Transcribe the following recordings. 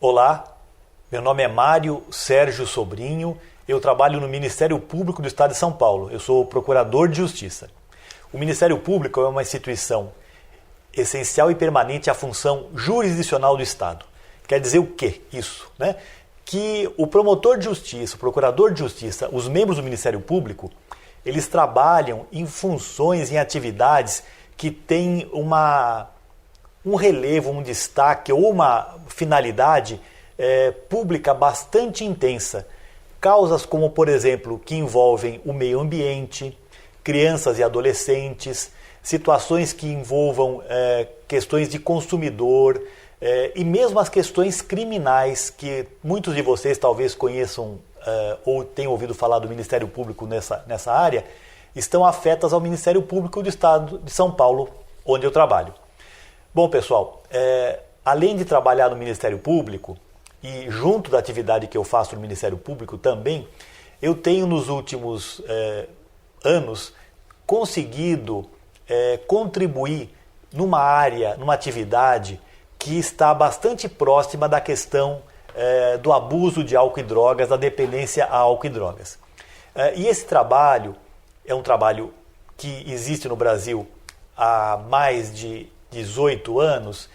Olá, meu nome é Mário Sérgio Sobrinho, eu trabalho no Ministério Público do Estado de São Paulo, eu sou procurador de Justiça. O Ministério Público é uma instituição essencial e permanente à função jurisdicional do Estado. Quer dizer o quê isso? Que o promotor de justiça, o procurador de justiça, os membros do Ministério Público, eles trabalham em funções, em atividades que têm um relevo, um destaque ou uma finalidade pública bastante intensa. Causas como, por exemplo, que envolvem o meio ambiente, crianças e adolescentes, situações que envolvam questões de consumidor e mesmo as questões criminais que muitos de vocês talvez conheçam ou tenham ouvido falar do Ministério Público nessa área, estão afetas ao Ministério Público do Estado de São Paulo, onde eu trabalho. Bom, pessoal, além de trabalhar no Ministério Público e junto da atividade que eu faço no Ministério Público também, eu tenho nos últimos anos conseguido contribuir numa área, numa atividade que está bastante próxima da questão do abuso de álcool e drogas, da dependência a álcool e drogas. E esse trabalho é um trabalho que existe no Brasil há mais de 18 anos,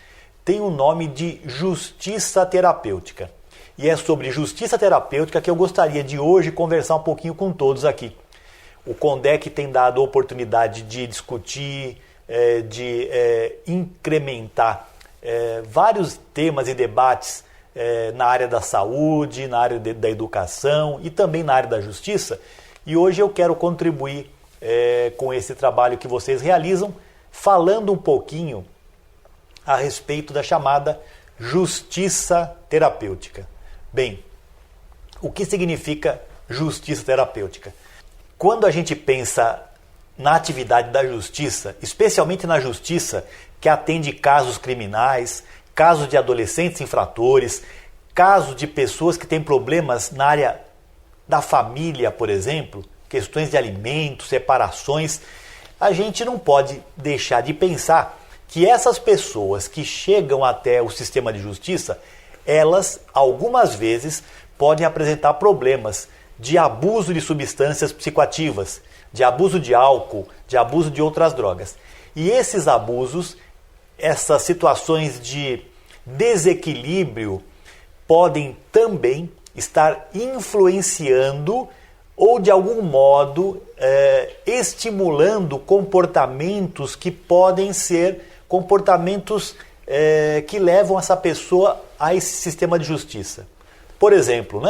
tem o nome de Justiça Terapêutica. E é sobre justiça terapêutica que eu gostaria de hoje conversar um pouquinho com todos aqui. O CONDEC tem dado a oportunidade de discutir, de incrementar vários temas e debates na área da saúde, na área da educação e também na área da justiça. E hoje eu quero contribuir com esse trabalho que vocês realizam, falando um pouquinho a respeito da chamada justiça terapêutica. Bem, o que significa justiça terapêutica? Quando a gente pensa na atividade da justiça, especialmente na justiça que atende casos criminais, casos de adolescentes infratores, casos de pessoas que têm problemas na área da família, por exemplo, questões de alimentos, separações, a gente não pode deixar de pensar que essas pessoas que chegam até o sistema de justiça, elas, algumas vezes, podem apresentar problemas de abuso de substâncias psicoativas, de abuso de álcool, de abuso de outras drogas. E esses abusos, essas situações de desequilíbrio, podem também estar influenciando ou de algum modo estimulando comportamentos que podem ser comportamentos que levam essa pessoa a esse sistema de justiça. Por exemplo,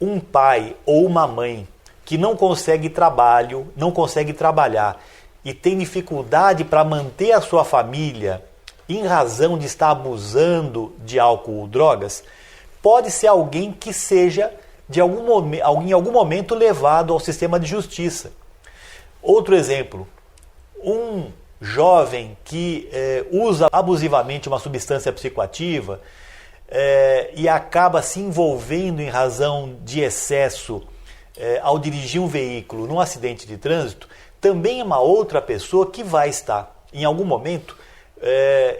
um pai ou uma mãe que não consegue trabalhar e tem dificuldade para manter a sua família em razão de estar abusando de álcool ou drogas, pode ser alguém que seja em algum momento levado ao sistema de justiça. Outro exemplo, um jovem que usa abusivamente uma substância psicoativa e acaba se envolvendo em razão de excesso ao dirigir um veículo num acidente de trânsito, também é uma outra pessoa que vai estar, em algum momento,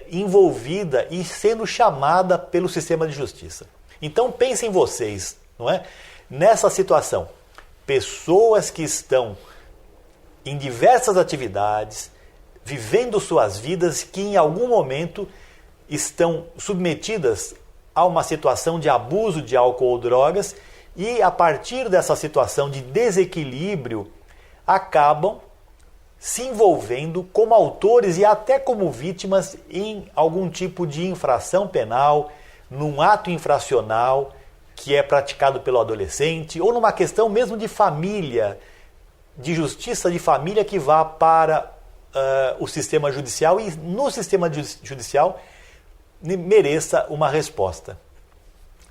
envolvida e sendo chamada pelo sistema de justiça. Então pensem vocês, não é? Nessa situação, pessoas que estão em diversas atividades, vivendo suas vidas, que em algum momento estão submetidas a uma situação de abuso de álcool ou drogas e a partir dessa situação de desequilíbrio acabam se envolvendo como autores e até como vítimas em algum tipo de infração penal, num ato infracional que é praticado pelo adolescente, ou numa questão mesmo de família, de justiça de família que vá para o sistema judicial e no sistema judicial mereça uma resposta.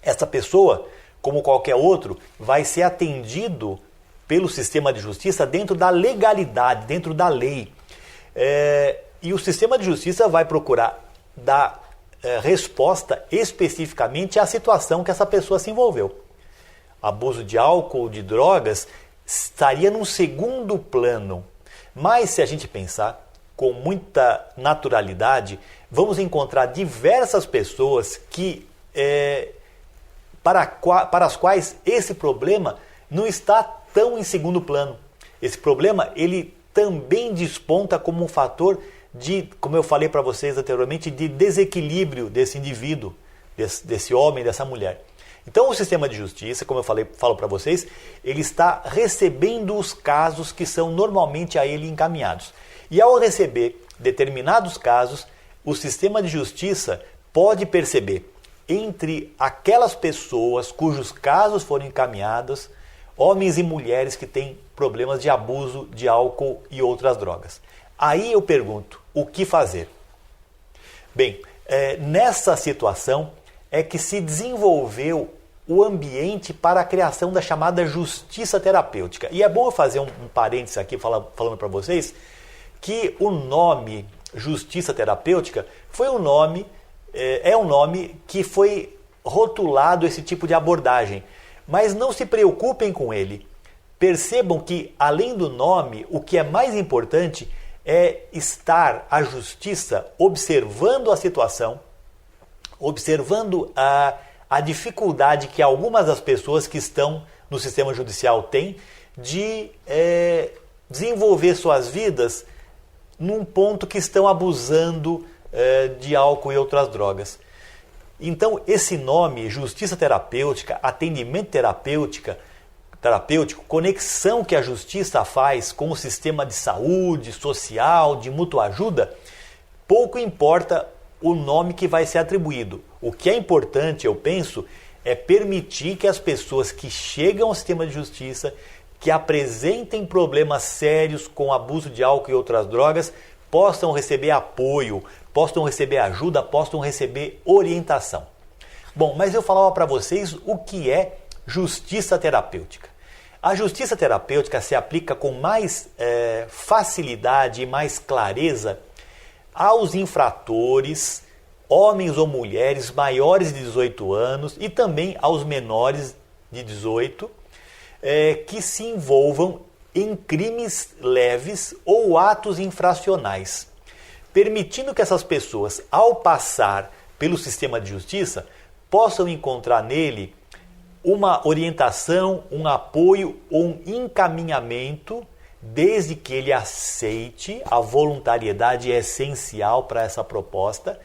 Essa pessoa, como qualquer outro, vai ser atendido pelo sistema de justiça dentro da legalidade, dentro da lei. E o sistema de justiça vai procurar dar resposta especificamente à situação que essa pessoa se envolveu. Abuso de álcool, de drogas, estaria num segundo plano. Mas se a gente pensar com muita naturalidade, vamos encontrar diversas pessoas que para as quais esse problema não está tão em segundo plano. Esse problema ele também desponta como um fator de, como eu falei para vocês anteriormente, de desequilíbrio desse indivíduo, desse homem, dessa mulher. Então o sistema de justiça, como eu falo para vocês, ele está recebendo os casos que são normalmente a ele encaminhados. E ao receber determinados casos, o sistema de justiça pode perceber entre aquelas pessoas cujos casos foram encaminhados, homens e mulheres que têm problemas de abuso de álcool e outras drogas. Aí eu pergunto, o que fazer? Bem, nessa situação é que se desenvolveu o ambiente para a criação da chamada justiça terapêutica. E é bom eu fazer um parênteses aqui falando para vocês que o nome justiça terapêutica foi um nome, é um nome que foi rotulado esse tipo de abordagem. Mas não se preocupem com ele. Percebam que, além do nome, o que é mais importante é estar a justiça observando a situação, observando a dificuldade que algumas das pessoas que estão no sistema judicial têm de desenvolver suas vidas num ponto que estão abusando de álcool e outras drogas. Então, esse nome, justiça terapêutica, atendimento terapêutico, conexão que a justiça faz com o sistema de saúde, social, de mútua ajuda, pouco importa o nome que vai ser atribuído. O que é importante, eu penso, é permitir que as pessoas que chegam ao sistema de justiça, que apresentem problemas sérios com abuso de álcool e outras drogas, possam receber apoio, possam receber ajuda, possam receber orientação. Bom, mas eu falava para vocês o que é justiça terapêutica. A justiça terapêutica se aplica com mais facilidade e mais clareza aos infratores, homens ou mulheres maiores de 18 anos e também aos menores de 18, que se envolvam em crimes leves ou atos infracionais, permitindo que essas pessoas, ao passar pelo sistema de justiça, possam encontrar nele uma orientação, um apoio ou um encaminhamento, desde que ele aceite, a voluntariedade é essencial para essa proposta,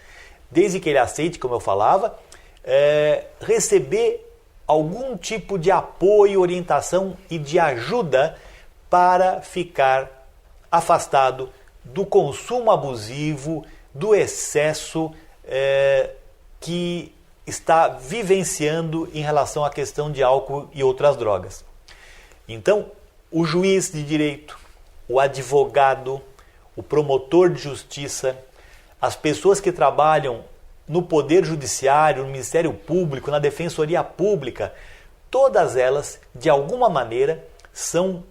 desde que ele aceite, como eu falava, receber algum tipo de apoio, orientação e de ajuda para ficar afastado do consumo abusivo, do excesso que está vivenciando em relação à questão de álcool e outras drogas. Então, o juiz de direito, o advogado, o promotor de justiça, as pessoas que trabalham no Poder Judiciário, no Ministério Público, na Defensoria Pública, todas elas, de alguma maneira, são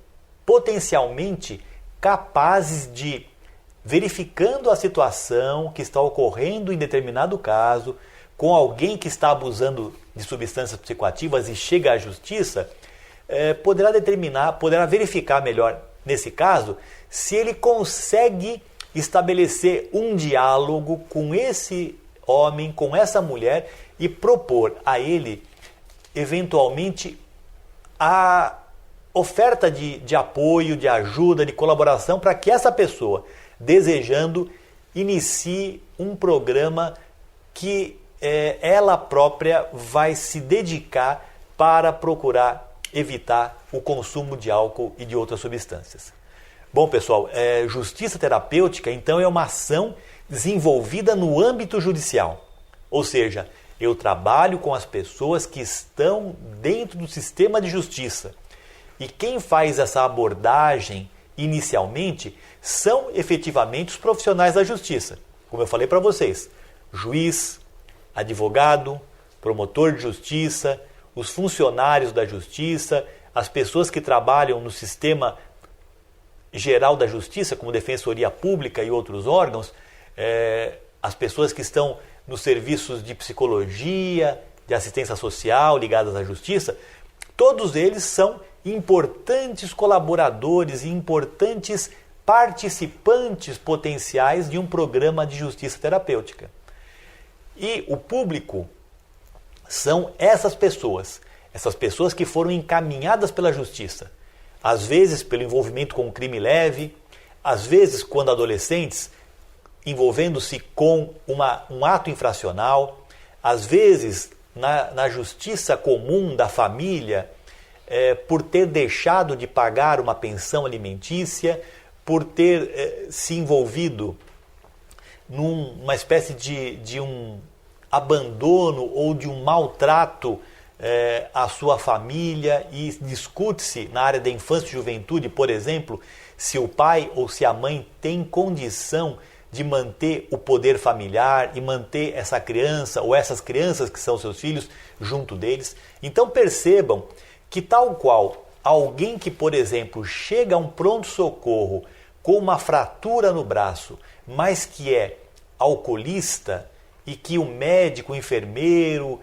potencialmente capazes de, verificando a situação que está ocorrendo em determinado caso, com alguém que está abusando de substâncias psicoativas e chega à justiça, poderá verificar melhor, nesse caso, se ele consegue estabelecer um diálogo com esse homem, com essa mulher e propor a ele, eventualmente, a oferta de apoio, de ajuda, de colaboração para que essa pessoa, desejando, inicie um programa que ela própria vai se dedicar para procurar evitar o consumo de álcool e de outras substâncias. Bom, pessoal, justiça terapêutica, então, é uma ação desenvolvida no âmbito judicial. Ou seja, eu trabalho com as pessoas que estão dentro do sistema de justiça. E quem faz essa abordagem inicialmente são efetivamente os profissionais da justiça. Como eu falei para vocês, juiz, advogado, promotor de justiça, os funcionários da justiça, as pessoas que trabalham no sistema geral da justiça, como Defensoria Pública e outros órgãos, as pessoas que estão nos serviços de psicologia, de assistência social ligadas à justiça, todos eles são importantes colaboradores e importantes participantes potenciais de um programa de justiça terapêutica. E o público são essas pessoas que foram encaminhadas pela justiça, às vezes pelo envolvimento com um crime leve, às vezes quando adolescentes, envolvendo-se com um ato infracional, às vezes na justiça comum da família, por ter deixado de pagar uma pensão alimentícia, por ter se envolvido numa espécie de um abandono ou de um maltrato à sua família, e discute-se na área da infância e juventude, por exemplo, se o pai ou se a mãe tem condição de manter o poder familiar e manter essa criança ou essas crianças que são seus filhos junto deles. Então percebam que, tal qual alguém que, por exemplo, chega a um pronto-socorro com uma fratura no braço, mas que é alcoolista, e que o médico, o enfermeiro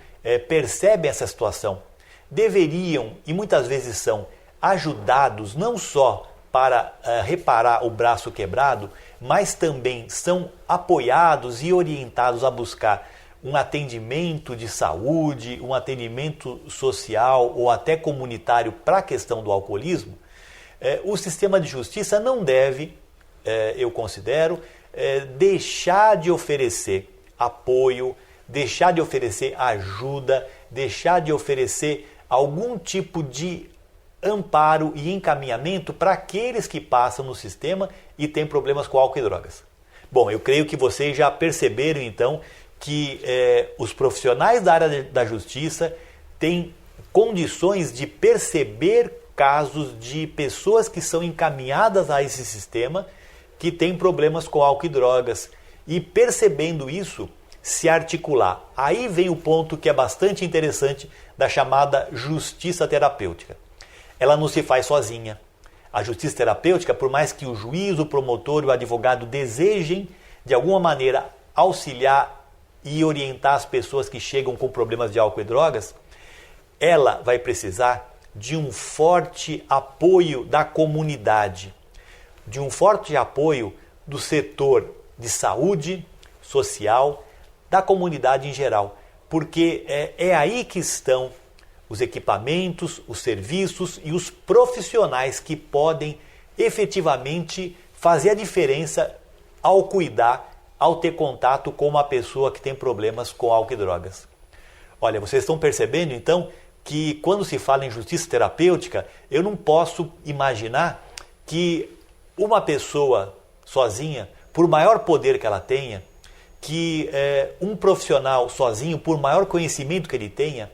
percebem essa situação, deveriam, e muitas vezes são, ajudados não só para reparar o braço quebrado, mas também são apoiados e orientados a buscar um atendimento de saúde, um atendimento social ou até comunitário para a questão do alcoolismo. O sistema de justiça não deve, eu considero, deixar de oferecer apoio, deixar de oferecer ajuda, deixar de oferecer algum tipo de amparo e encaminhamento para aqueles que passam no sistema e têm problemas com álcool e drogas. Bom, eu creio que vocês já perceberam então que os profissionais da área da justiça têm condições de perceber casos de pessoas que são encaminhadas a esse sistema que têm problemas com álcool e drogas, e percebendo isso, se articular. Aí vem o ponto que é bastante interessante da chamada justiça terapêutica. Ela não se faz sozinha. A justiça terapêutica, por mais que o juiz, o promotor e o advogado desejem, de alguma maneira, auxiliar e orientar as pessoas que chegam com problemas de álcool e drogas, ela vai precisar de um forte apoio da comunidade, de um forte apoio do setor de saúde social, da comunidade em geral, porque é aí que estão os equipamentos, os serviços e os profissionais que podem efetivamente fazer a diferença ao cuidar, ao ter contato com uma pessoa que tem problemas com álcool e drogas. Olha, vocês estão percebendo então que quando se fala em justiça terapêutica, eu não posso imaginar que uma pessoa sozinha, por maior poder que ela tenha, que um profissional sozinho, por maior conhecimento que ele tenha,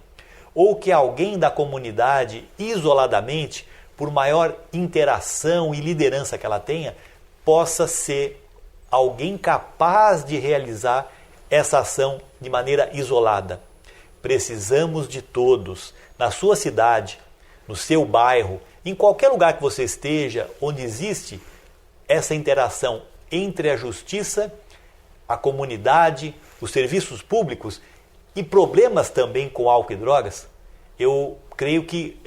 ou que alguém da comunidade, isoladamente, por maior interação e liderança que ela tenha, possa ser alguém capaz de realizar essa ação de maneira isolada. Precisamos de todos, na sua cidade, no seu bairro, em qualquer lugar que você esteja, onde existe essa interação entre a justiça, a comunidade, os serviços públicos e problemas também com álcool e drogas. Eu creio que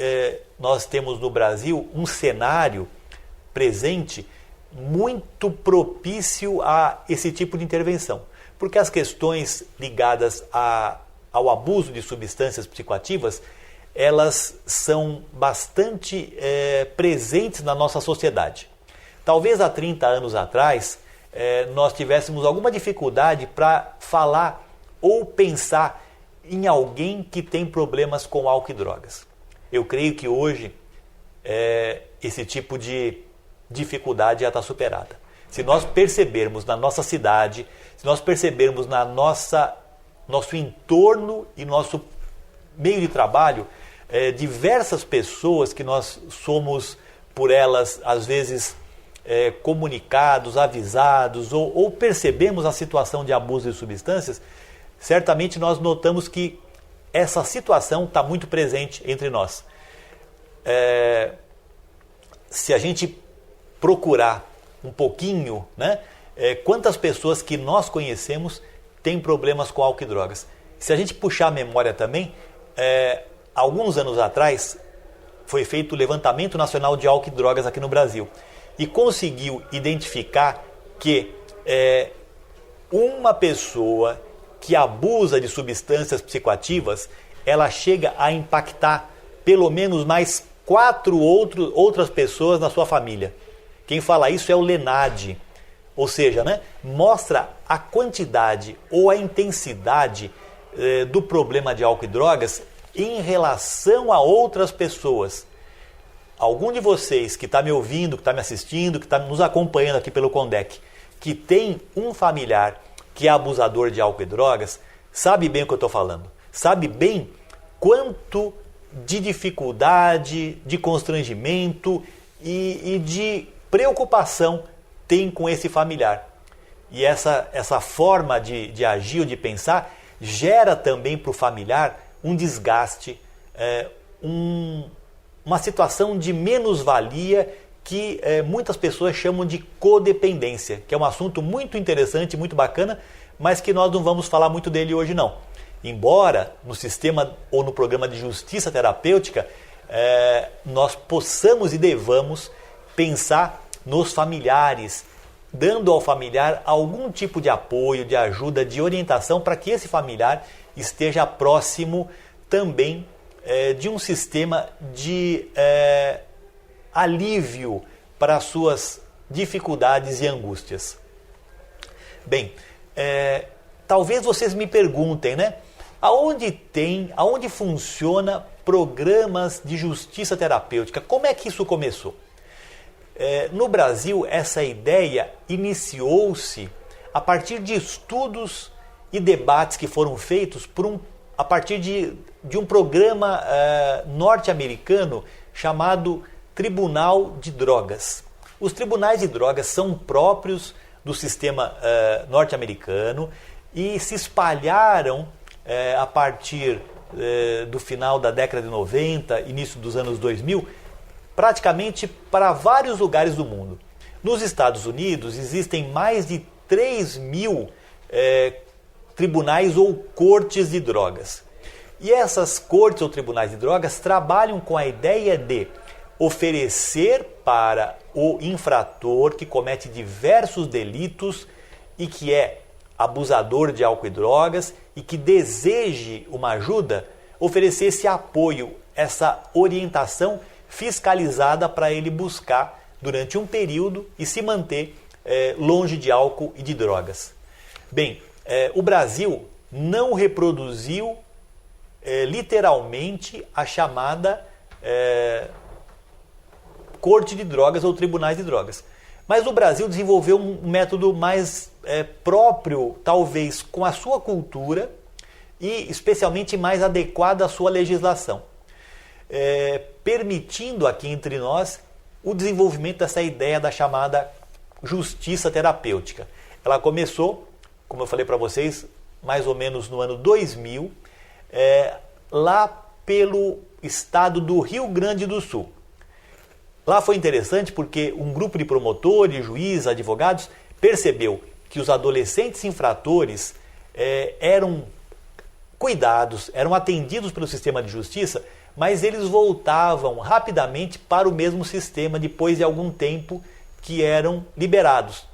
nós temos no Brasil um cenário presente muito propício a esse tipo de intervenção, porque as questões ligadas ao abuso de substâncias psicoativas, elas são bastante presentes na nossa sociedade. Talvez há 30 anos atrás nós tivéssemos alguma dificuldade para falar ou pensar em alguém que tem problemas com álcool e drogas. Eu creio que hoje esse tipo de dificuldade já está superada. Se nós percebermos na nossa cidade, se nós percebermos na nosso entorno e nosso meio de trabalho, diversas pessoas que nós somos por elas, às vezes, comunicados, avisados, ou percebemos a situação de abuso de substâncias, certamente nós notamos que essa situação está muito presente entre nós. Se a gente procurar um pouquinho, né, quantas pessoas que nós conhecemos têm problemas com álcool e drogas. Se a gente puxar a memória também, alguns anos atrás foi feito o Levantamento Nacional de Álcool e Drogas aqui no Brasil e conseguiu identificar que uma pessoa que abusa de substâncias psicoativas, ela chega a impactar pelo menos mais 4 outras pessoas na sua família. Quem fala isso é o Lenad, ou seja, né, mostra a quantidade ou a intensidade do problema de álcool e drogas em relação a outras pessoas. Algum de vocês que está me ouvindo, que está me assistindo, que está nos acompanhando aqui pelo Condec, que tem um familiar que é abusador de álcool e drogas, sabe bem o que eu estou falando. Sabe bem quanto de dificuldade, de constrangimento e de preocupação tem com esse familiar. E essa forma de agir ou de pensar gera também para o familiar um desgaste, uma situação de menos-valia que muitas pessoas chamam de codependência, que é um assunto muito interessante, muito bacana, mas que nós não vamos falar muito dele hoje não. Embora no sistema ou no programa de justiça terapêutica nós possamos e devamos pensar nos familiares, dando ao familiar algum tipo de apoio, de ajuda, de orientação para que esse familiar esteja próximo também de um sistema de alívio para as suas dificuldades e angústias. Bem, talvez vocês me perguntem, né? Aonde funciona programas de justiça terapêutica? Como é que isso começou? No Brasil, essa ideia iniciou-se a partir de estudos e debates que foram feitos a partir de um programa norte-americano chamado Tribunal de Drogas. Os tribunais de drogas são próprios do sistema norte-americano e se espalharam a partir do final da década de 90, início dos anos 2000, praticamente para vários lugares do mundo. Nos Estados Unidos existem mais de 3.000 tribunais ou cortes de drogas. E essas cortes ou tribunais de drogas trabalham com a ideia de oferecer para o infrator que comete diversos delitos e que é abusador de álcool e drogas e que deseje uma ajuda, oferecer esse apoio, essa orientação fiscalizada para ele buscar durante um período e se manter longe de álcool e de drogas. Bem, o Brasil não reproduziu literalmente a chamada corte de drogas ou tribunais de drogas. Mas o Brasil desenvolveu um método mais próprio, talvez, com a sua cultura e especialmente mais adequado à sua legislação, permitindo aqui entre nós o desenvolvimento dessa ideia da chamada justiça terapêutica. Ela começou, como eu falei para vocês, mais ou menos no ano 2000, lá pelo estado do Rio Grande do Sul. Lá foi interessante porque um grupo de promotores, juízes, advogados percebeu que os adolescentes infratores eram cuidados, eram atendidos pelo sistema de justiça, mas eles voltavam rapidamente para o mesmo sistema depois de algum tempo que eram liberados.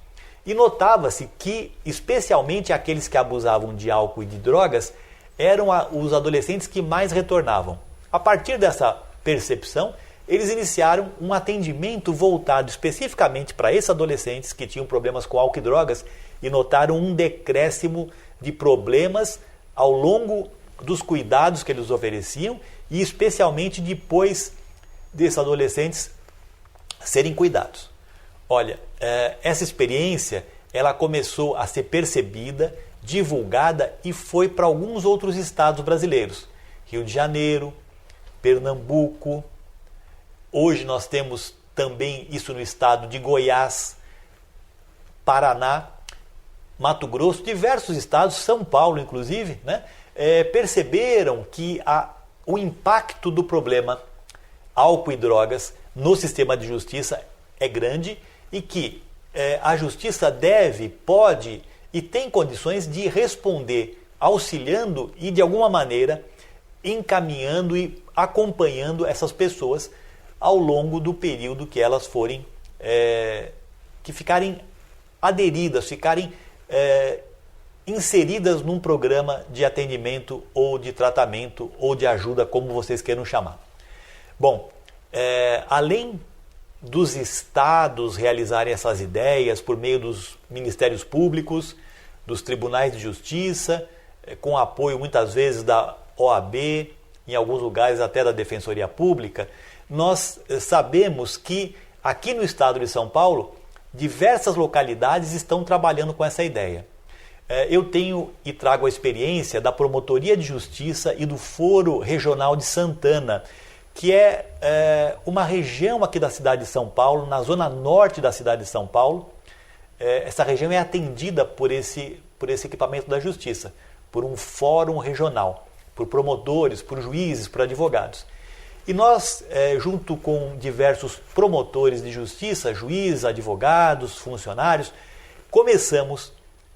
E notava-se que, especialmente aqueles que abusavam de álcool e de drogas, eram os adolescentes que mais retornavam. A partir dessa percepção, eles iniciaram um atendimento voltado especificamente para esses adolescentes que tinham problemas com álcool e drogas e notaram um decréscimo de problemas ao longo dos cuidados que eles ofereciam e especialmente depois desses adolescentes serem cuidados. Olha, essa experiência ela começou a ser percebida, divulgada e foi para alguns outros estados brasileiros. Rio de Janeiro, Pernambuco. Hoje nós temos também isso no estado de Goiás, Paraná, Mato Grosso, diversos estados, São Paulo inclusive, né, perceberam que o impacto do problema álcool e drogas no sistema de justiça é grande e que a justiça deve, pode e tem condições de responder, auxiliando e de alguma maneira encaminhando e acompanhando essas pessoas ao longo do período que elas forem, que ficarem aderidas, ficarem inseridas num programa de atendimento ou de tratamento ou de ajuda, como vocês queiram chamar. Bom, além dos estados realizarem essas ideias por meio dos ministérios públicos, dos tribunais de justiça, com apoio muitas vezes da OAB, em alguns lugares até da Defensoria Pública, nós sabemos que aqui no estado de São Paulo, diversas localidades estão trabalhando com essa ideia. Eu tenho e trago a experiência da Promotoria de Justiça e do Foro Regional de Santana, que é uma região aqui da cidade de São Paulo, na zona norte da cidade de São Paulo. Essa região é atendida por esse equipamento da justiça, por um fórum regional, por promotores, por juízes, por advogados. E nós, junto com diversos promotores de justiça, juízes, advogados, funcionários, começamos,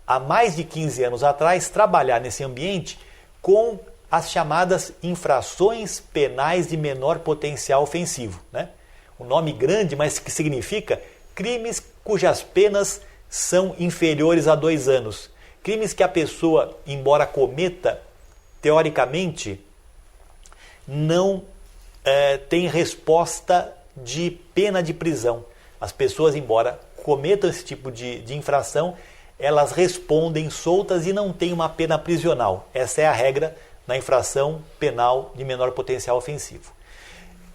há mais de 15 anos atrás, trabalhar nesse ambiente com as chamadas infrações penais de menor potencial ofensivo, né? Um nome grande, mas que significa crimes cujas penas são inferiores a 2 anos. Crimes que a pessoa, embora cometa, teoricamente, não tem resposta de pena de prisão. As pessoas, embora cometam esse tipo de infração, elas respondem soltas e não têm uma pena prisional. Essa é a regra na infração penal de menor potencial ofensivo.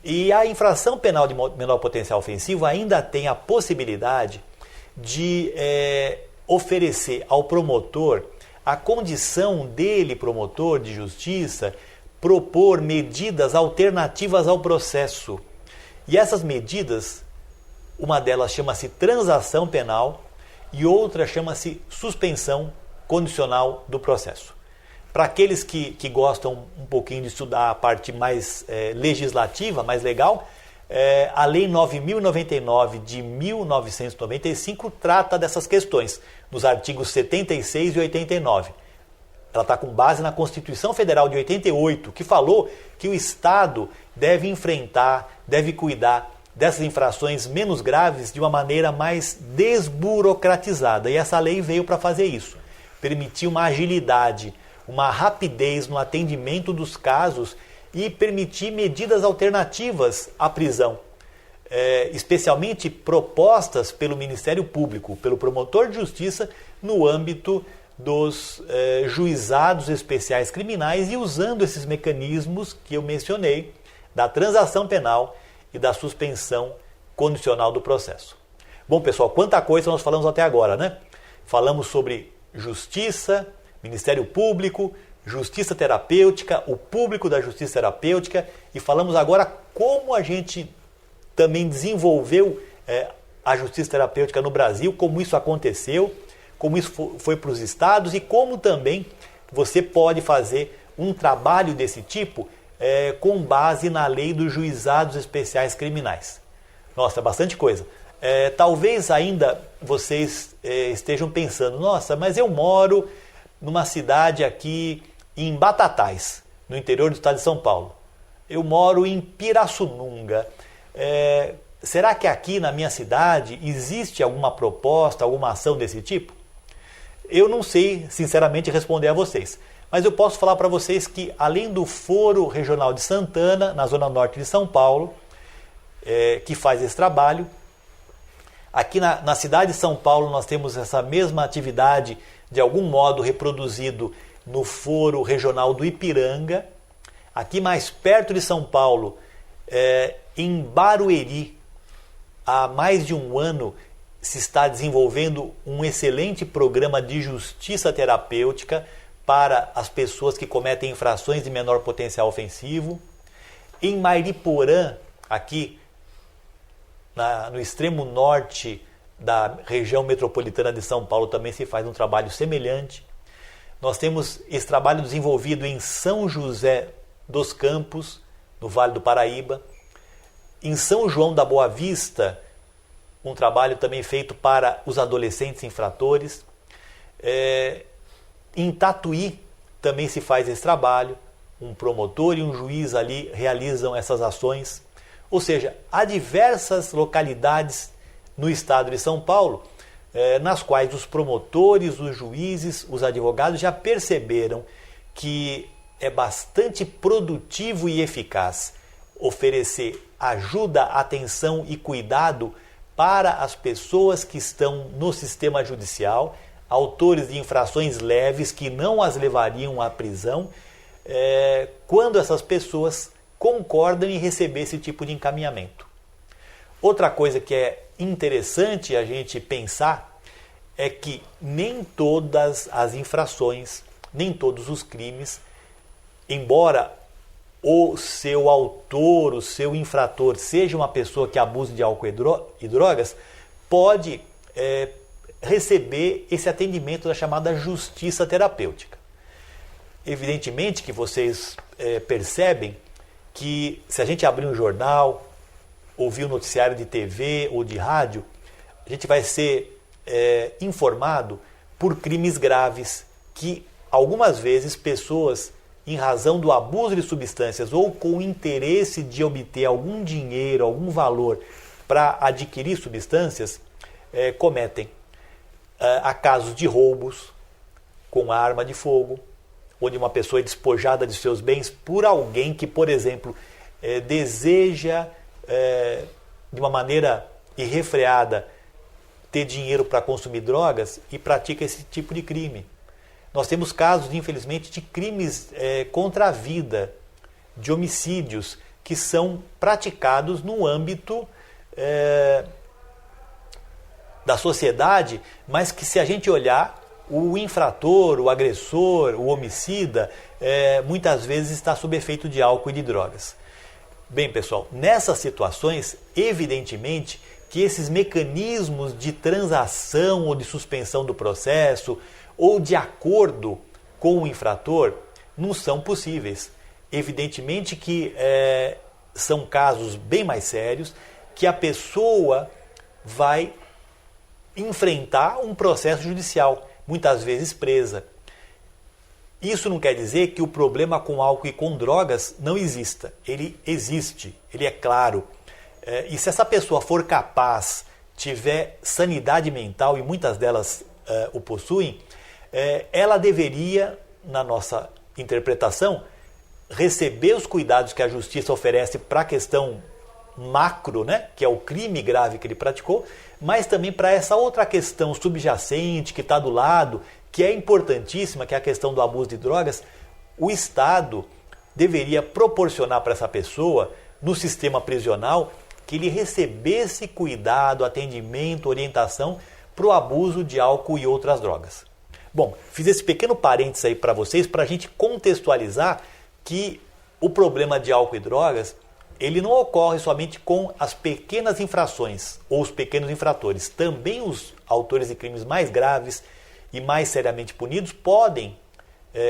E a infração penal de menor potencial ofensivo ainda tem a possibilidade de oferecer ao promotor a condição dele, promotor de justiça, propor medidas alternativas ao processo. E essas medidas, uma delas chama-se transação penal e outra chama-se suspensão condicional do processo. Para aqueles que gostam um pouquinho de estudar a parte mais legislativa, mais legal, a Lei 9.099 de 1995 trata dessas questões, nos artigos 76 e 89. Ela está com base na Constituição Federal de 88, que falou que o Estado deve enfrentar, deve cuidar dessas infrações menos graves de uma maneira mais desburocratizada. E essa lei veio para fazer isso, permitir uma agilidade, uma rapidez no atendimento dos casos e permitir medidas alternativas à prisão, especialmente propostas pelo Ministério Público, pelo promotor de justiça, no âmbito dos juizados especiais criminais e usando esses mecanismos que eu mencionei, da transação penal e da suspensão condicional do processo. Bom, pessoal, quanta coisa nós falamos até agora, né? Falamos sobre justiça, Ministério Público, justiça terapêutica, o público da justiça terapêutica, e falamos agora como a gente também desenvolveu a justiça terapêutica no Brasil, como isso aconteceu, como isso foi para os estados e como também você pode fazer um trabalho desse tipo com base na lei dos juizados especiais criminais. Nossa, bastante coisa. Talvez ainda vocês estejam pensando, nossa, mas eu moro numa cidade aqui em Batatais, no interior do estado de São Paulo. Eu moro em Pirassununga. Será que aqui na minha cidade existe alguma proposta, alguma ação desse tipo? Eu não sei, sinceramente, responder a vocês. Mas eu posso falar para vocês que, além do Foro Regional de Santana, na zona norte de São Paulo, que faz esse trabalho, aqui na cidade de São Paulo nós temos essa mesma atividade, de algum modo reproduzido no Foro Regional do Ipiranga. Aqui mais perto de São Paulo, em Barueri, há mais de um ano, se está desenvolvendo um excelente programa de justiça terapêutica para as pessoas que cometem infrações de menor potencial ofensivo. Em Mariporã, aqui no extremo norte da região metropolitana de São Paulo, também se faz um trabalho semelhante. Nós temos esse trabalho desenvolvido em São José dos Campos, no Vale do Paraíba. Em São João da Boa Vista, um trabalho também feito para os adolescentes infratores. Em Tatuí também se faz esse trabalho. Um promotor e um juiz ali realizam essas ações. Ou seja, há diversas localidades no estado de São Paulo nas quais os promotores, os juízes, os advogados já perceberam que é bastante produtivo e eficaz oferecer ajuda, atenção e cuidado para as pessoas que estão no sistema judicial, autores de infrações leves que não as levariam à prisão, quando essas pessoas concordam em receber esse tipo de encaminhamento. Outra coisa que é interessante a gente pensar é que nem todas as infrações, nem todos os crimes, embora o seu autor, o seu infrator, seja uma pessoa que abusa de álcool e drogas, pode receber esse atendimento da chamada justiça terapêutica. Evidentemente que vocês percebem que se a gente abrir um jornal, ouvir um noticiário de TV ou de rádio, a gente vai ser informado por crimes graves que algumas vezes pessoas, em razão do abuso de substâncias ou com interesse de obter algum dinheiro, algum valor para adquirir substâncias, cometem. Há casos de roubos com arma de fogo, onde uma pessoa é despojada de seus bens por alguém que, por exemplo, deseja, de uma maneira irrefreada, ter dinheiro para consumir drogas e pratica esse tipo de crime. Nós temos casos, infelizmente, de crimes contra a vida, de homicídios, que são praticados no âmbito da sociedade, mas que, se a gente olhar, o infrator, o agressor, o homicida, muitas vezes está sob efeito de álcool e de drogas. Bem, pessoal, nessas situações, evidentemente que esses mecanismos de transação ou de suspensão do processo ou de acordo com o infrator não são possíveis. Evidentemente que são casos bem mais sérios, que a pessoa vai enfrentar um processo judicial, muitas vezes presa. Isso não quer dizer que o problema com álcool e com drogas não exista. Ele existe, ele é claro. E se essa pessoa for capaz, tiver sanidade mental, e muitas delas o possuem, ela deveria, na nossa interpretação, receber os cuidados que a justiça oferece para a questão macro, né, que é o crime grave que ele praticou, mas também para essa outra questão subjacente que está do lado, que é importantíssima, que é a questão do abuso de drogas. O Estado deveria proporcionar para essa pessoa, no sistema prisional, que ele recebesse cuidado, atendimento, orientação para o abuso de álcool e outras drogas. Bom, fiz esse pequeno parênteses aí para vocês, para a gente contextualizar que o problema de álcool e drogas, ele não ocorre somente com as pequenas infrações ou os pequenos infratores. Também os autores de crimes mais graves e mais seriamente punidos podem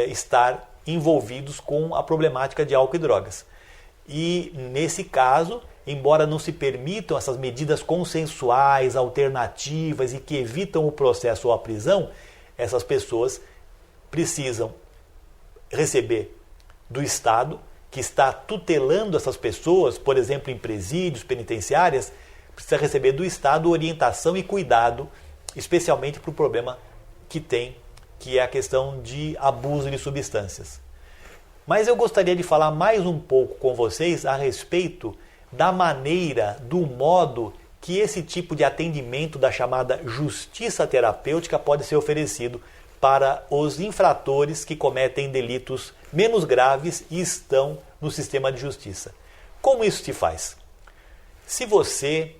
estar envolvidos com a problemática de álcool e drogas. E, nesse caso, embora não se permitam essas medidas consensuais, alternativas e que evitam o processo ou a prisão, essas pessoas precisam receber do Estado, que está tutelando essas pessoas, por exemplo, em presídios, penitenciárias, precisa receber do Estado orientação e cuidado, especialmente para o problema que tem, que é a questão de abuso de substâncias. Mas eu gostaria de falar mais um pouco com vocês a respeito da maneira, do modo que esse tipo de atendimento da chamada justiça terapêutica pode ser oferecido para os infratores que cometem delitos menos graves e estão no sistema de justiça. Como isso se faz? Se você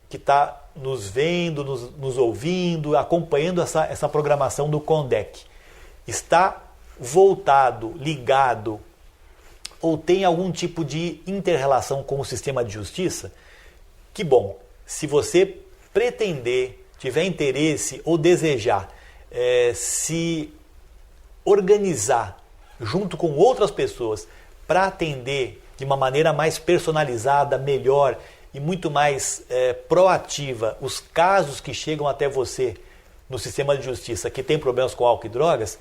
que está nos vendo, nos ouvindo, acompanhando essa programação do CONDEC, está voltado, ligado ou tem algum tipo de inter-relação com o sistema de justiça, que bom. Se você pretender, tiver interesse ou desejar se organizar junto com outras pessoas para atender de uma maneira mais personalizada, melhor e muito mais proativa os casos que chegam até você no sistema de justiça que tem problemas com álcool e drogas,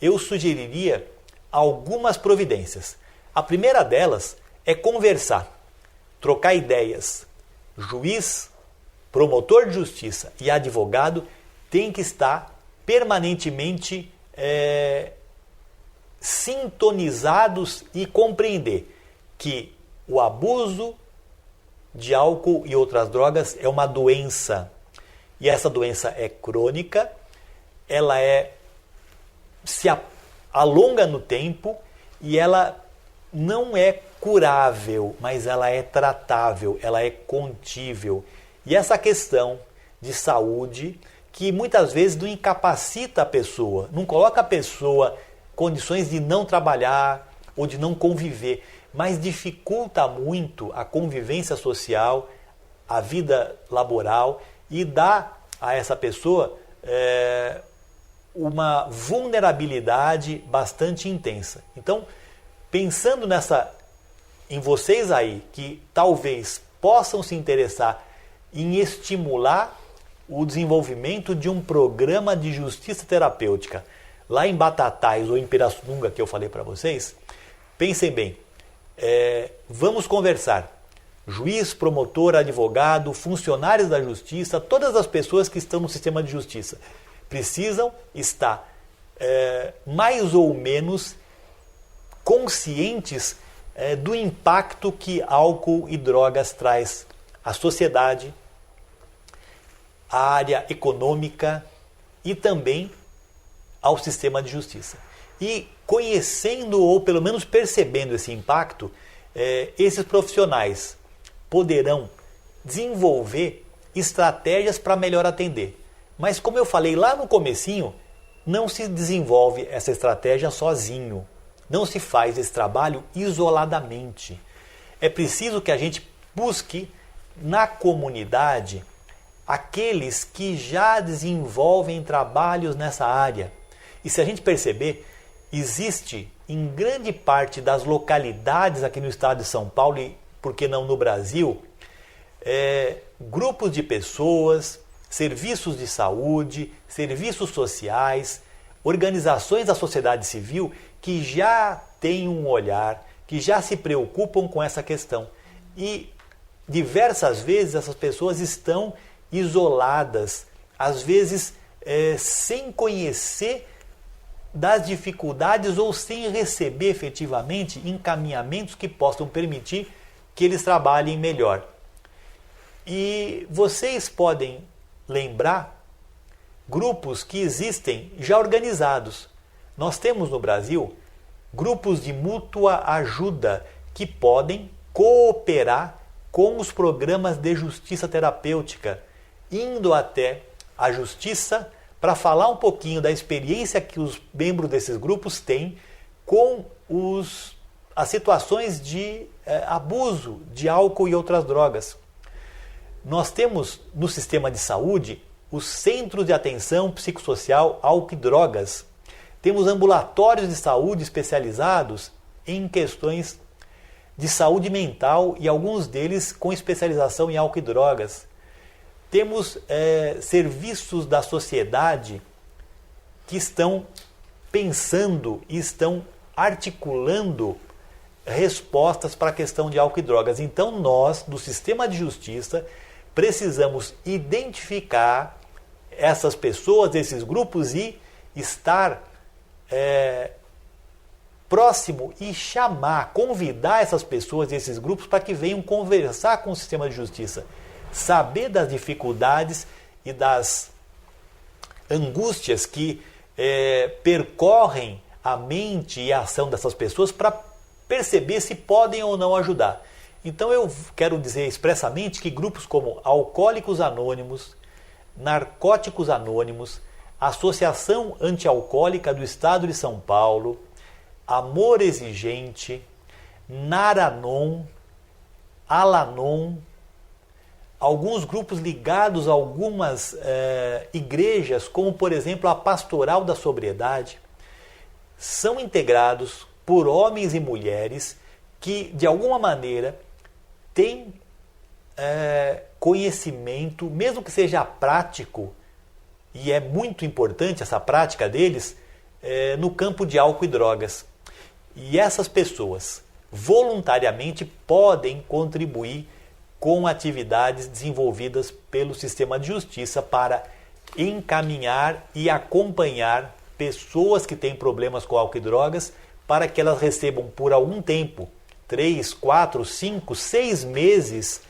eu sugeriria algumas providências. A primeira delas é conversar, trocar ideias, juiz promotor de justiça e advogado têm que estar permanentemente sintonizados e compreender que o abuso de álcool e outras drogas é uma doença. E essa doença é crônica, ela se alonga no tempo e ela não é curável, mas ela é tratável, ela é contível. E essa questão de saúde, que muitas vezes não incapacita a pessoa, não coloca a pessoa em condições de não trabalhar ou de não conviver, mas dificulta muito a convivência social, a vida laboral e dá a essa pessoa uma vulnerabilidade bastante intensa. Então, pensando em vocês aí que talvez possam se interessar em estimular o desenvolvimento de um programa de justiça terapêutica lá em Batatais ou em Pirassununga, que eu falei para vocês, pensem bem, vamos conversar. Juiz, promotor, advogado, funcionários da justiça, todas as pessoas que estão no sistema de justiça precisam estar mais ou menos conscientes do impacto que álcool e drogas traz à sociedade, à área econômica e também ao sistema de justiça. E conhecendo ou pelo menos percebendo esse impacto, esses profissionais poderão desenvolver estratégias para melhor atender. Mas como eu falei lá no comecinho, não se desenvolve essa estratégia sozinho. Não se faz esse trabalho isoladamente. É preciso que a gente busque na comunidade aqueles que já desenvolvem trabalhos nessa área. E se a gente perceber, existe em grande parte das localidades aqui no estado de São Paulo e, por que não, no Brasil, grupos de pessoas, serviços de saúde, serviços sociais, organizações da sociedade civil que já têm um olhar, que já se preocupam com essa questão. E diversas vezes essas pessoas estão isoladas, às vezes sem conhecer das dificuldades ou sem receber efetivamente encaminhamentos que possam permitir que eles trabalhem melhor. E vocês podem lembrar grupos que existem já organizados. Nós temos no Brasil grupos de mútua ajuda que podem cooperar com os programas de justiça terapêutica, indo até a justiça para falar um pouquinho da experiência que os membros desses grupos têm com as situações de abuso de álcool e outras drogas. Nós temos no sistema de saúde os centros de atenção psicossocial álcool e drogas. Temos ambulatórios de saúde especializados em questões de saúde mental e alguns deles com especialização em álcool e drogas. Temos serviços da sociedade que estão pensando e estão articulando respostas para a questão de álcool e drogas. Então nós, do sistema de justiça, precisamos identificar essas pessoas, esses grupos e estar próximo e convidar essas pessoas, esses grupos, para que venham conversar com o sistema de justiça, saber das dificuldades e das angústias que percorrem a mente e a ação dessas pessoas para perceber se podem ou não ajudar. Então eu quero dizer expressamente que grupos como Alcoólicos Anônimos, Narcóticos Anônimos, Associação Antialcoólica do Estado de São Paulo, Amor Exigente, Naranon, Alanon, alguns grupos ligados a algumas igrejas, como por exemplo a Pastoral da Sobriedade, são integrados por homens e mulheres que de alguma maneira têm conhecimento, mesmo que seja prático, e é muito importante essa prática deles, no campo de álcool e drogas. E essas pessoas voluntariamente podem contribuir com atividades desenvolvidas pelo sistema de justiça para encaminhar e acompanhar pessoas que têm problemas com álcool e drogas para que elas recebam por algum tempo, 3, 4, 5, 6 meses,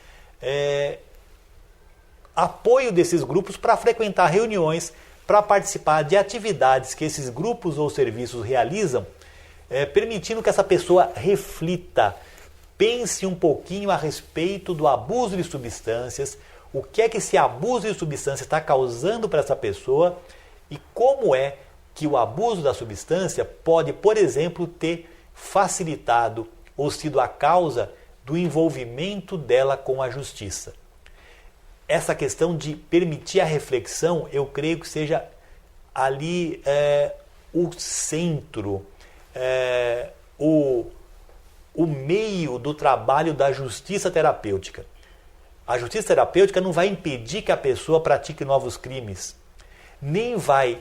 apoio desses grupos para frequentar reuniões, para participar de atividades que esses grupos ou serviços realizam, permitindo que essa pessoa reflita, pense um pouquinho a respeito do abuso de substâncias, o que é que esse abuso de substância está causando para essa pessoa e como é que o abuso da substância pode, por exemplo, ter facilitado ou sido a causa do envolvimento dela com a justiça. Essa questão de permitir a reflexão, eu creio que seja ali o centro, o meio do trabalho da justiça terapêutica. A justiça terapêutica não vai impedir que a pessoa pratique novos crimes, nem vai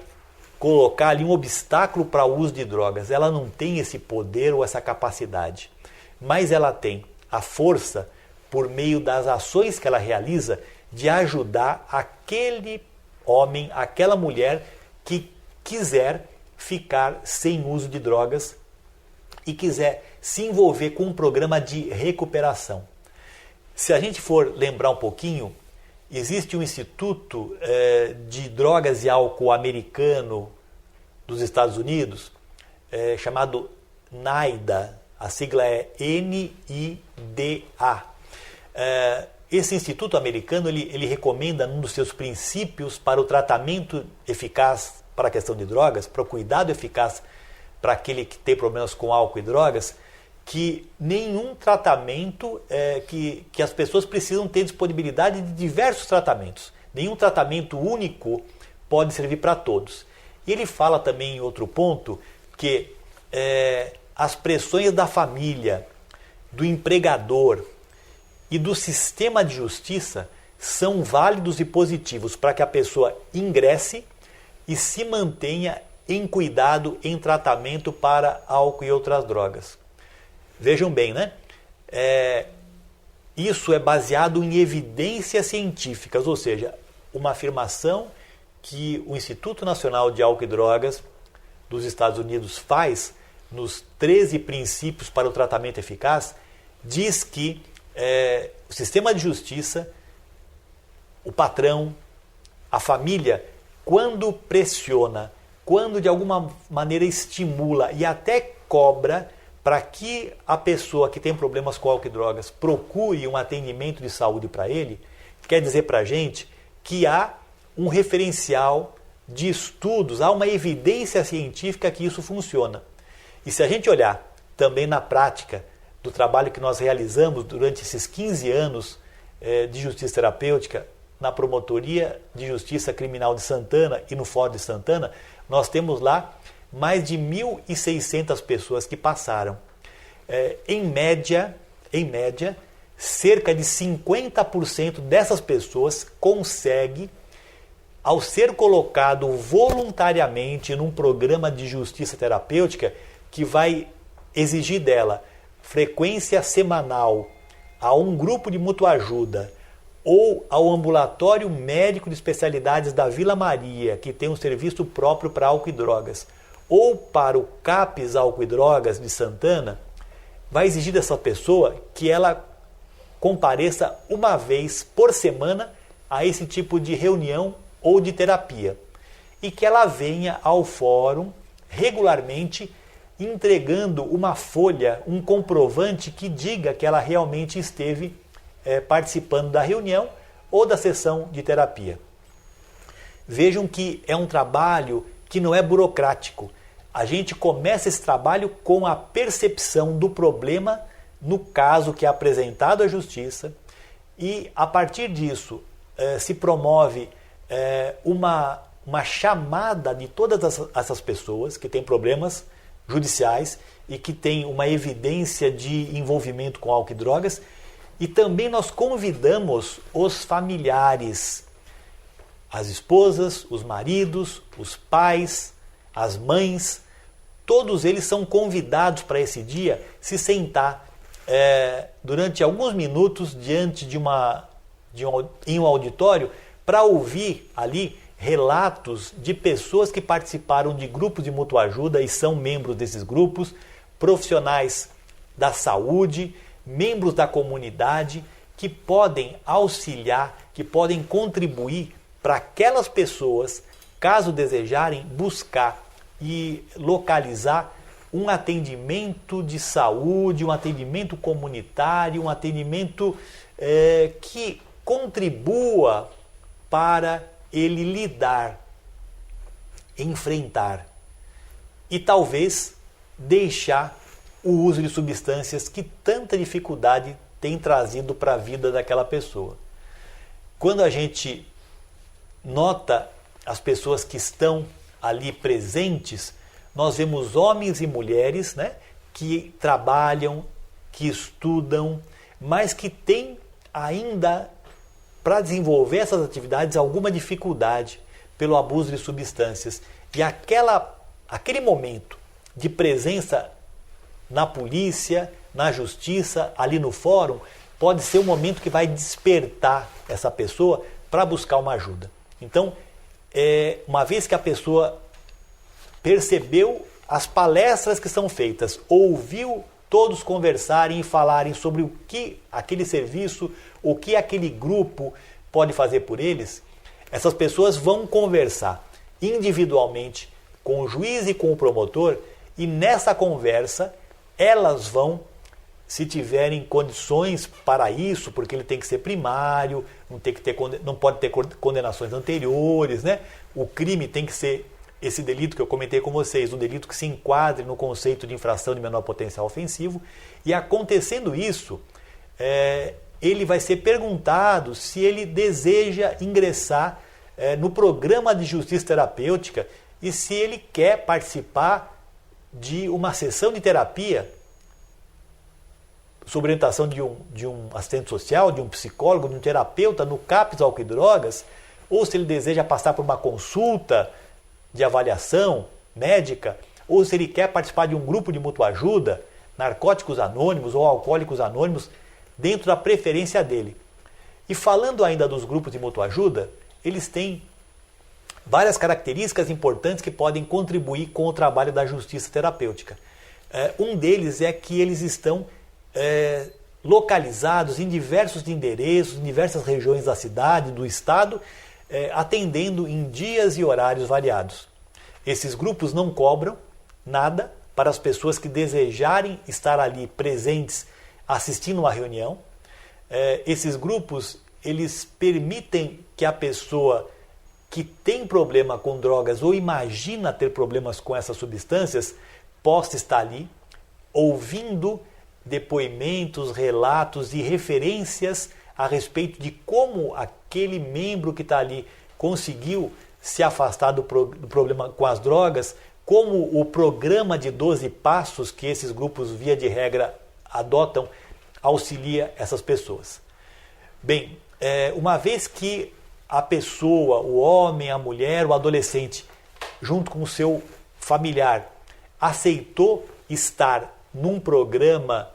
colocar ali um obstáculo para o uso de drogas. Ela não tem esse poder ou essa capacidade, mas ela tem a força, por meio das ações que ela realiza, de ajudar aquele homem, aquela mulher que quiser ficar sem uso de drogas e quiser se envolver com um programa de recuperação. Se a gente for lembrar um pouquinho, existe um instituto de drogas e álcool americano dos Estados Unidos, chamado NIDA, a sigla é NIDA. Esse instituto americano ele recomenda um dos seus princípios para o tratamento eficaz para a questão de drogas, para o cuidado eficaz para aquele que tem problemas com álcool e drogas, que nenhum tratamento, que as pessoas precisam ter disponibilidade de diversos tratamentos. Nenhum tratamento único pode servir para todos. E ele fala também em outro ponto que as pressões da família, do empregador e do sistema de justiça são válidos e positivos para que a pessoa ingresse e se mantenha em cuidado, em tratamento para álcool e outras drogas. Vejam bem, né? Isso é baseado em evidências científicas, ou seja, uma afirmação que o Instituto Nacional de Álcool e Drogas dos Estados Unidos faz nos 13 princípios para o tratamento eficaz, diz que o sistema de justiça, o patrão, a família, quando pressiona, quando de alguma maneira estimula e até cobra para que a pessoa que tem problemas com álcool e drogas procure um atendimento de saúde para ele, quer dizer para a gente que há um referencial de estudos, há uma evidência científica que isso funciona. E se a gente olhar também na prática do trabalho que nós realizamos durante esses 15 anos de justiça terapêutica, na Promotoria de Justiça Criminal de Santana e no Fórum de Santana, nós temos lá mais de 1.600 pessoas que passaram. Em média, cerca de 50% dessas pessoas consegue, ao ser colocado voluntariamente num programa de justiça terapêutica que vai exigir dela frequência semanal a um grupo de mutuajuda ou ao ambulatório médico de especialidades da Vila Maria, que tem um serviço próprio para álcool e drogas, ou para o CAPS Álcool e Drogas de Santana, vai exigir dessa pessoa que ela compareça uma vez por semana a esse tipo de reunião ou de terapia e que ela venha ao fórum regularmente entregando uma folha, um comprovante que diga que ela realmente esteve participando da reunião ou da sessão de terapia. Vejam que é um trabalho que não é burocrático. A gente começa esse trabalho com a percepção do problema no caso que é apresentado à justiça e, a partir disso, se promove uma chamada de todas essas pessoas que têm problemas judiciais e que têm uma evidência de envolvimento com álcool e drogas, e também nós convidamos os familiares, as esposas, os maridos, os pais, as mães, todos eles são convidados para esse dia se sentar durante alguns minutos diante em um auditório para ouvir ali relatos de pessoas que participaram de grupos de mútua ajuda e são membros desses grupos, profissionais da saúde, membros da comunidade que podem auxiliar, que podem contribuir para aquelas pessoas, caso desejarem, buscar e localizar um atendimento de saúde, um atendimento comunitário, um atendimento que contribua para ele lidar, enfrentar e talvez deixar o uso de substâncias que tanta dificuldade tem trazido para a vida daquela pessoa. Quando a gente nota as pessoas que estão ali presentes, nós vemos homens e mulheres, né, que trabalham, que estudam, mas que têm ainda, para desenvolver essas atividades, alguma dificuldade pelo abuso de substâncias. E aquele momento de presença na polícia, na justiça, ali no fórum, pode ser o momento que vai despertar essa pessoa para buscar uma ajuda. Então, uma vez que a pessoa percebeu as palestras que são feitas, ouviu todos conversarem e falarem sobre o que aquele serviço, o que aquele grupo pode fazer por eles, essas pessoas vão conversar individualmente com o juiz e com o promotor, e nessa conversa elas vão, se tiverem condições para isso, porque ele tem que ser primário, não pode ter condenações anteriores, né? O crime tem que ser esse delito que eu comentei com vocês, um delito que se enquadre no conceito de infração de menor potencial ofensivo, e acontecendo isso, ele vai ser perguntado se ele deseja ingressar no programa de justiça terapêutica e se ele quer participar de uma sessão de terapia sob orientação de um assistente social, de um psicólogo, de um terapeuta no CAPS Álcool e Drogas, ou se ele deseja passar por uma consulta de avaliação médica, ou se ele quer participar de um grupo de mútua ajuda, Narcóticos Anônimos ou Alcoólicos Anônimos, dentro da preferência dele. E falando ainda dos grupos de mútua ajuda, eles têm várias características importantes que podem contribuir com o trabalho da justiça terapêutica. Um deles é que eles estão localizados em diversos endereços, em diversas regiões da cidade, do estado, atendendo em dias e horários variados. Esses grupos não cobram nada para as pessoas que desejarem estar ali presentes assistindo uma reunião. Esses grupos, eles permitem que a pessoa que tem problema com drogas ou imagina ter problemas com essas substâncias possa estar ali ouvindo depoimentos, relatos e referências a respeito de como aquele membro que está ali conseguiu se afastar do problema com as drogas, como o programa de 12 passos que esses grupos, via de regra, adotam, auxilia essas pessoas. Bem, uma vez que a pessoa, o homem, a mulher, o adolescente, junto com o seu familiar, aceitou estar num programa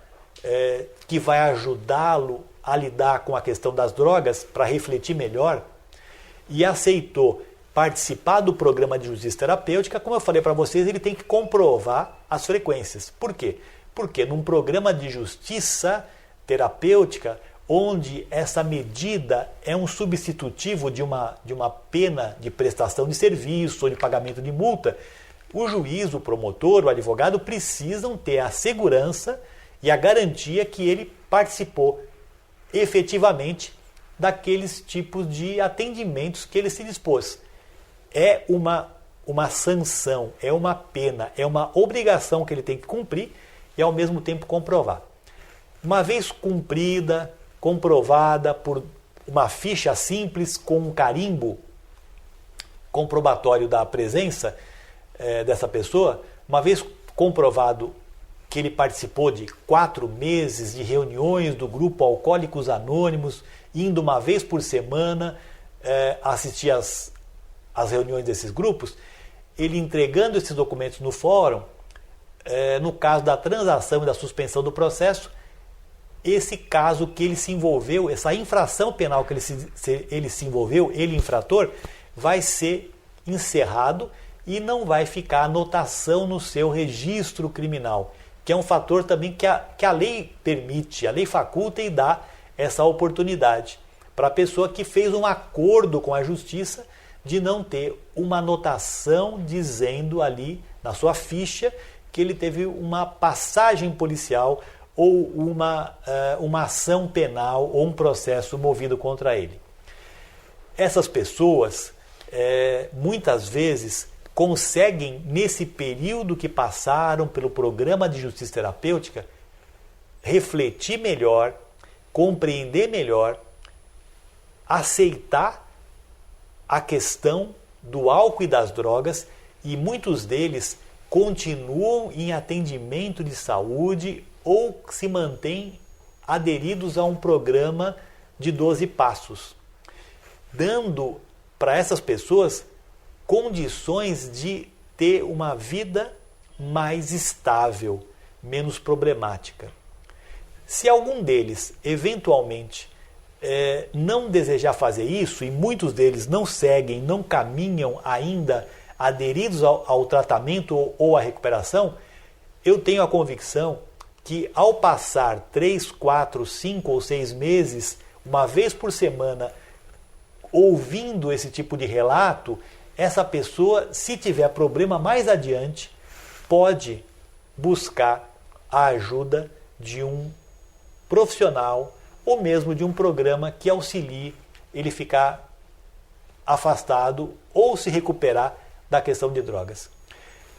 que vai ajudá-lo a lidar com a questão das drogas, para refletir melhor, e aceitou participar do programa de justiça terapêutica, como eu falei para vocês, ele tem que comprovar as frequências. Por quê? Porque num programa de justiça terapêutica, onde essa medida é um substitutivo de uma pena de prestação de serviço ou de pagamento de multa, o juiz, o promotor, o advogado precisam ter a segurança e a garantia que ele participou efetivamente daqueles tipos de atendimentos que ele se dispôs. É uma sanção, é uma pena, é uma obrigação que ele tem que cumprir e ao mesmo tempo comprovar. Uma vez cumprida, comprovada por uma ficha simples com um carimbo comprobatório da presença dessa pessoa, uma vez comprovado que ele participou de 4 meses de reuniões do grupo Alcoólicos Anônimos, indo uma vez por semana assistir às reuniões desses grupos, ele entregando esses documentos no fórum, no caso da transação e da suspensão do processo, esse caso que ele se envolveu, essa infração penal que ele se envolveu, ele infrator, vai ser encerrado e não vai ficar anotação no seu registro criminal, que é um fator também que a lei permite, a lei faculta e dá essa oportunidade para a pessoa que fez um acordo com a justiça de não ter uma anotação dizendo ali na sua ficha que ele teve uma passagem policial ou uma ação penal ou um processo movido contra ele. Essas pessoas, muitas vezes, conseguem, nesse período que passaram pelo programa de justiça terapêutica, refletir melhor, compreender melhor, aceitar a questão do álcool e das drogas, e muitos deles continuam em atendimento de saúde ou se mantêm aderidos a um programa de 12 passos, dando para essas pessoas condições de ter uma vida mais estável, menos problemática. Se algum deles, eventualmente, não desejar fazer isso, e muitos deles não seguem, não caminham ainda aderidos ao tratamento ou à recuperação, eu tenho a convicção que ao passar 3, 4, 5 ou 6 meses, uma vez por semana, ouvindo esse tipo de relato, essa pessoa, se tiver problema mais adiante, pode buscar a ajuda de um profissional ou mesmo de um programa que auxilie ele ficar afastado ou se recuperar da questão de drogas.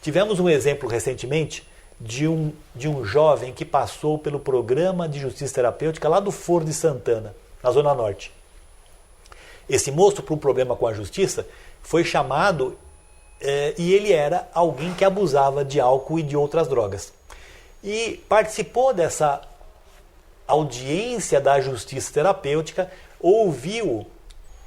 Tivemos um exemplo recentemente de um jovem que passou pelo programa de justiça terapêutica lá do Foro de Santana, na Zona Norte. Esse moço, por um problema com a justiça, foi chamado e ele era alguém que abusava de álcool e de outras drogas. E participou dessa audiência da justiça terapêutica, ouviu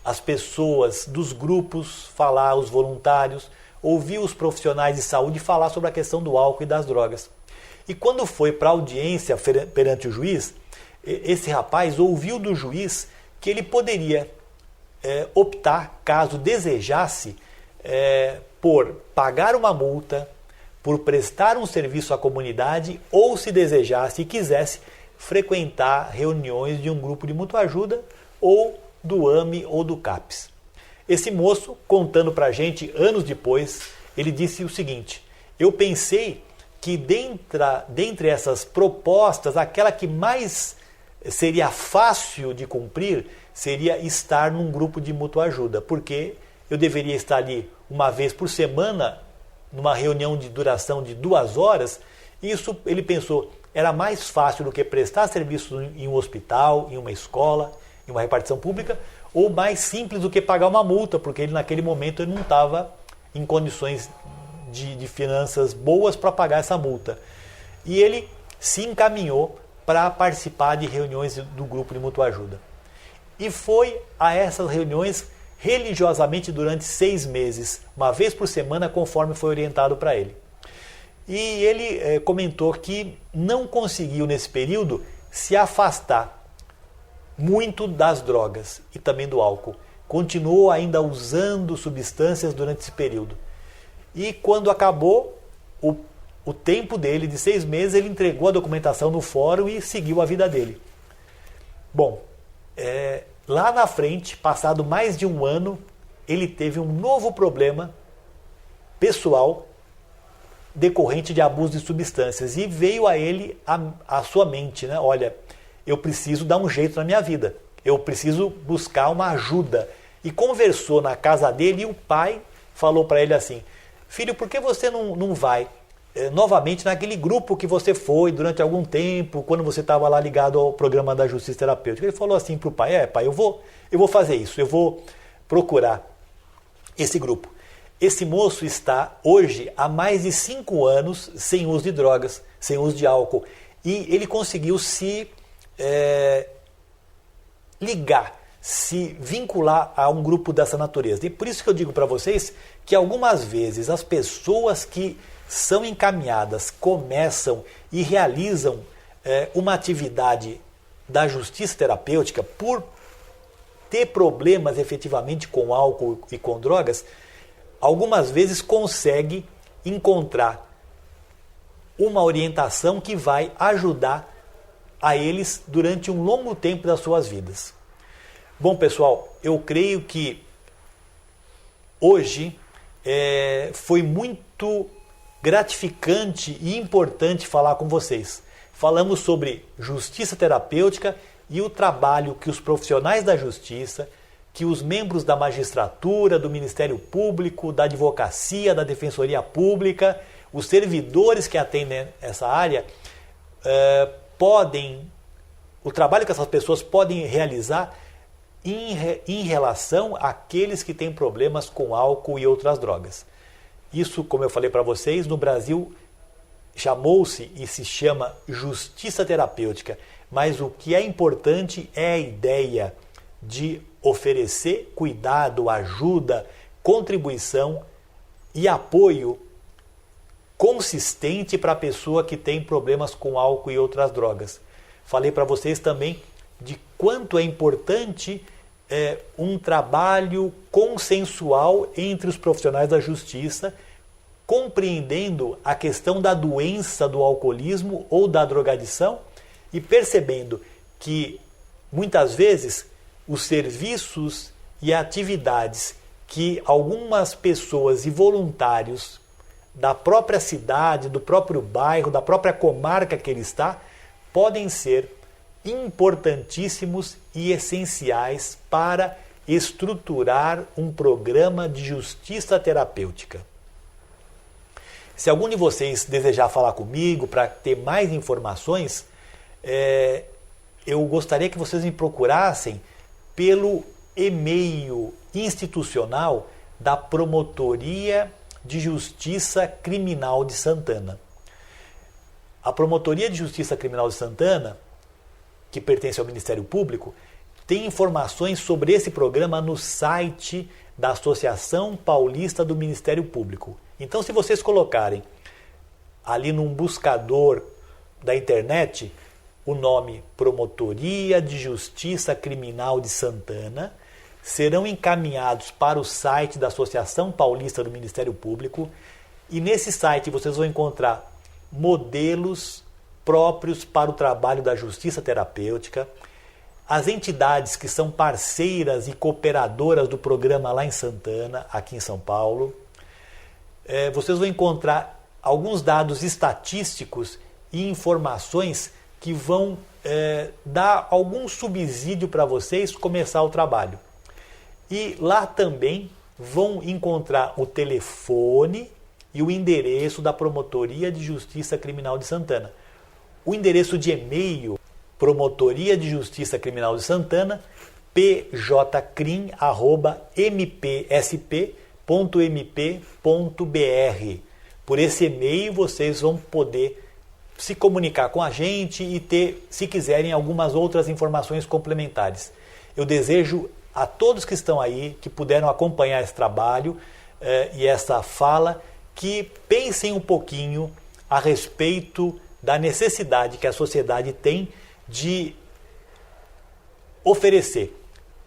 as pessoas dos grupos falar, os voluntários, ouviu os profissionais de saúde falar sobre a questão do álcool e das drogas. E quando foi para a audiência perante o juiz, esse rapaz ouviu do juiz que ele poderia optar, caso desejasse, por pagar uma multa, por prestar um serviço à comunidade ou, se desejasse e quisesse, frequentar reuniões de um grupo de mutua ajuda ou do AME ou do CAPS. Esse moço, contando para a gente anos depois, ele disse o seguinte: eu pensei que dentre essas propostas, aquela que mais seria fácil de cumprir seria estar num grupo de mutua ajuda, porque eu deveria estar ali uma vez por semana, numa reunião de duração de 2 horas. Isso, ele pensou, era mais fácil do que prestar serviço em um hospital, em uma escola, em uma repartição pública, ou mais simples do que pagar uma multa, porque ele naquele momento ele não estava em condições de finanças boas para pagar essa multa. E ele se encaminhou para participar de reuniões do grupo de mutua ajuda. E foi a essas reuniões religiosamente durante 6 meses, uma vez por semana, conforme foi orientado para ele. E ele comentou que não conseguiu nesse período se afastar muito das drogas e também do álcool. Continuou ainda usando substâncias durante esse período. E quando acabou o tempo dele de 6 meses, ele entregou a documentação no fórum e seguiu a vida dele. Bom, lá na frente, passado mais de 1 ano, ele teve um novo problema pessoal decorrente de abuso de substâncias, e veio a ele a sua mente, né? Olha, eu preciso dar um jeito na minha vida, eu preciso buscar uma ajuda. E conversou na casa dele, e o pai falou para ele assim: filho, por que você não vai novamente naquele grupo que você foi durante algum tempo, quando você estava lá ligado ao programa da justiça terapêutica? Ele falou assim para o pai: pai, eu vou fazer isso, eu vou procurar esse grupo. Esse moço está hoje há mais de 5 anos sem uso de drogas, sem uso de álcool, e ele conseguiu se ligar, se vincular a um grupo dessa natureza. E por isso que eu digo para vocês que algumas vezes as pessoas que são encaminhadas, começam e realizam uma atividade da justiça terapêutica, por ter problemas efetivamente com álcool e com drogas, algumas vezes consegue encontrar uma orientação que vai ajudar a eles durante um longo tempo das suas vidas. Bom, pessoal, eu creio que hoje foi muito gratificante e importante falar com vocês. Falamos sobre justiça terapêutica e o trabalho que os profissionais da justiça, que os membros da magistratura, do Ministério Público, da advocacia, da Defensoria Pública, os servidores que atendem essa área, o trabalho que essas pessoas podem realizar em relação àqueles que têm problemas com álcool e outras drogas. Isso, como eu falei para vocês, no Brasil chamou-se e se chama justiça terapêutica, mas o que é importante é a ideia de oferecer cuidado, ajuda, contribuição e apoio consistente para a pessoa que tem problemas com álcool e outras drogas. Falei para vocês também de quanto é importante um trabalho consensual entre os profissionais da justiça, compreendendo a questão da doença do alcoolismo ou da drogadição e percebendo que muitas vezes os serviços e atividades que algumas pessoas e voluntários da própria cidade, do próprio bairro, da própria comarca que ele está, podem ser importantíssimos e essenciais para estruturar um programa de justiça terapêutica. Se algum de vocês desejar falar comigo para ter mais informações, eu gostaria que vocês me procurassem pelo e-mail institucional da Promotoria de Justiça Criminal de Santana. A Promotoria de Justiça Criminal de Santana, que pertence ao Ministério Público, tem informações sobre esse programa no site da Associação Paulista do Ministério Público. Então, se vocês colocarem ali num buscador da internet o nome Promotoria de Justiça Criminal de Santana, serão encaminhados para o site da Associação Paulista do Ministério Público e nesse site vocês vão encontrar modelos próprios para o trabalho da justiça terapêutica, as entidades que são parceiras e cooperadoras do programa lá em Santana, aqui em São Paulo. Vocês vão encontrar alguns dados estatísticos e informações que vão dar algum subsídio para vocês começar o trabalho. E lá também vão encontrar o telefone e o endereço da Promotoria de Justiça Criminal de Santana. O endereço de e-mail, Promotoria de Justiça Criminal de Santana, pjcrim@mpsp.mp.br. Por esse e-mail vocês vão poder se comunicar com a gente e ter, se quiserem, algumas outras informações complementares. Eu desejo a todos que estão aí, que puderam acompanhar esse trabalho e essa fala, que pensem um pouquinho a respeito da necessidade que a sociedade tem de oferecer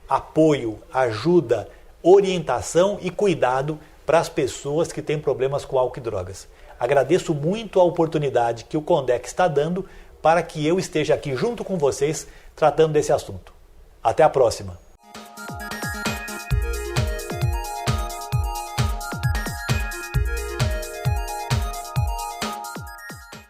apoio, ajuda, orientação e cuidado para as pessoas que têm problemas com álcool e drogas. Agradeço muito a oportunidade que o Condec está dando para que eu esteja aqui junto com vocês tratando desse assunto. Até a próxima!